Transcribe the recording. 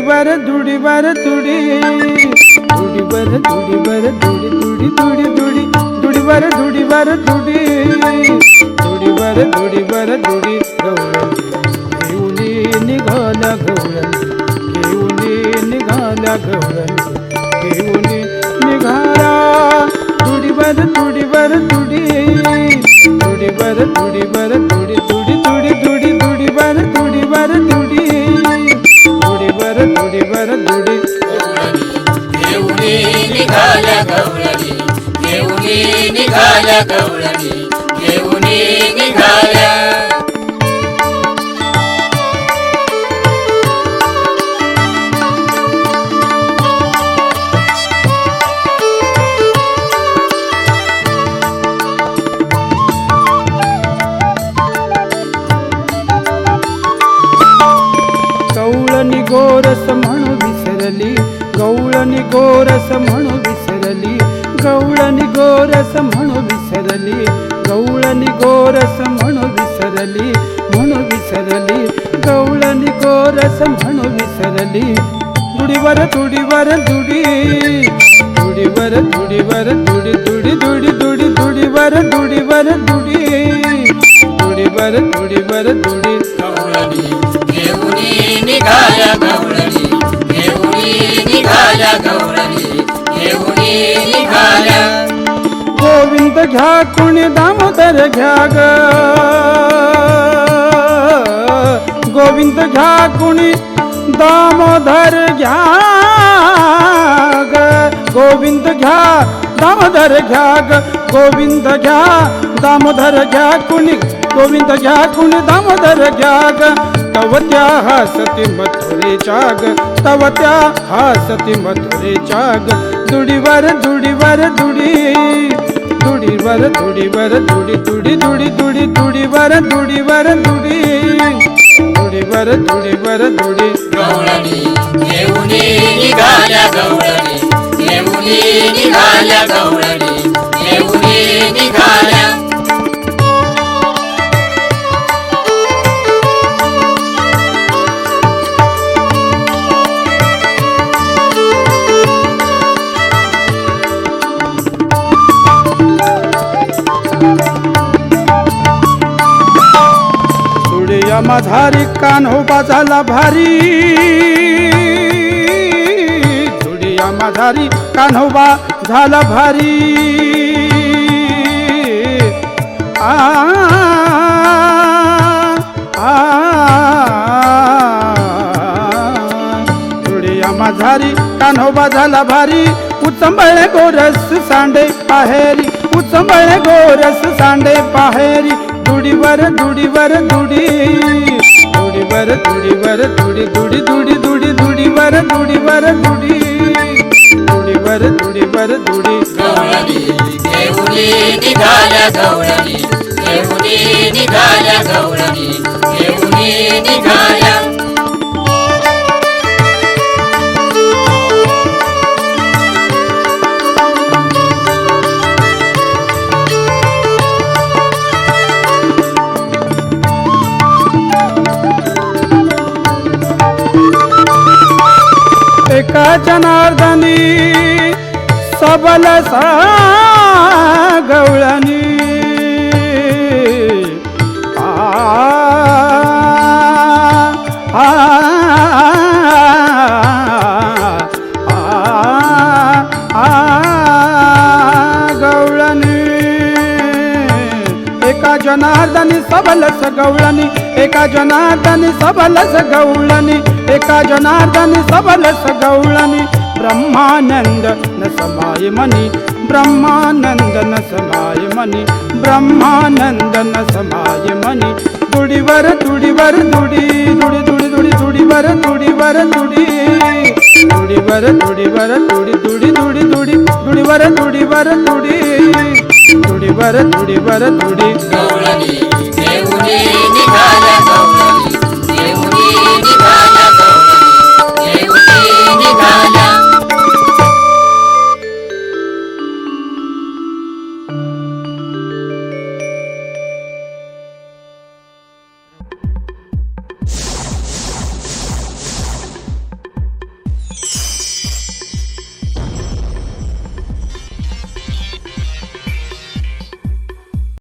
दुडीवर दुडीवर दुडी दुडीवर दुडीवर दुडी दुडी दुडी दुडी दुडीवर दुडीवर दुडी दुडीवर दुडीवर दुडी गवळणी घेऊन निघाला गवळणी घेऊन निघाला गवळणी घेऊन निघाला दुडीवर दुडीवर दुडी दुडीवर दुडीवर दुडी दुडी दुडी दुडी दुडीवर दुडीवर दुडी दुडीवर दुडीवर दुडी घेऊन निघाल्या गवळणी घेऊन निघाल्या गवळणी घेऊन निघाल्या गवळणी गोरस म्हणू विसरली गवळणी गोरस म्हणू विसरली गवळणी गोरस म्हणू विसरली गवळणी गोरस म्हणू विसरली गवळणी गोरस म्हणू विसरली दुडीवर दुडीवर दुडी दुडीवर दुडीवर दुडी दुडी दुडी दुडी दुडीवर दुडीवर दुडी दुडीवर दुडीवर दुडी गवळणी घेऊन निघाल्या गवळणी घेऊन निघाल्या गवळणी घेऊन निघाल्या गोविंद घ्या कुणी दामोदर घ्या ग गोविंद घ्या कुणी दामोदर घ्या ग गोविंद घ्या दामोदर घ्या ग गोविंद घ्या दामोदर घ्या कुणी गोविंद घ्या कुणी दामोदर घ्या ग तव त्या हसती मथुरेच्या ग तव त्या हसती मथुरेच्या ग दुडीवर दुडीवर दुडी दुडीवर दुडीवर दुडी दुडी दुडी दुडी दुडीवर दुडीवर दुडी दुडीवर दुडीवर दुडी गवळणी घेऊन निघाल्या गवळणी घेऊन निघाल्या गवळणी घेऊन निघाल्या माझारी कान्होबा झाला भारी दुडिया माझारी कान्होबा झाला भारी आ दुडिया माझारी कान्होबा झाला भारी उचंबळे गोरस सांडे पाहेरी उचंबळे गोरस सांडे पाहेरी दुडीवर दुडीवर दुडी दुडीवर दुडीवर दुडी दुडी दुडी दुडी दुडीवर दुडीवर दुडी दुडीवर दुडीवर दुडी गवळणी घेऊन निघाल्या गवळणी घेऊन निघाल्या गवळणी घेऊन निघाल्या एका जनार्दनी सबल सा गवळणी गवळणी एका जनार्दनी सबलस गवळणी एका जनार्दनी सबलस गवळणी एका जनार्दनी सबलस गवळणी ब्रह्मानंद न समाय मनी ब्रह्मानंद न समाय मनी ब्रह्मानंद न समाय मनी दुडीवर दुडीवर दुडी दुडी दुडी दुडी दुडीवर दुडीवर दुडी दुडीवर दुडीवर दुडी दुडी दुडी दुडी दुडीवर दुडीवर दुडी दुडीवर दुडीवर दुडी गवळणी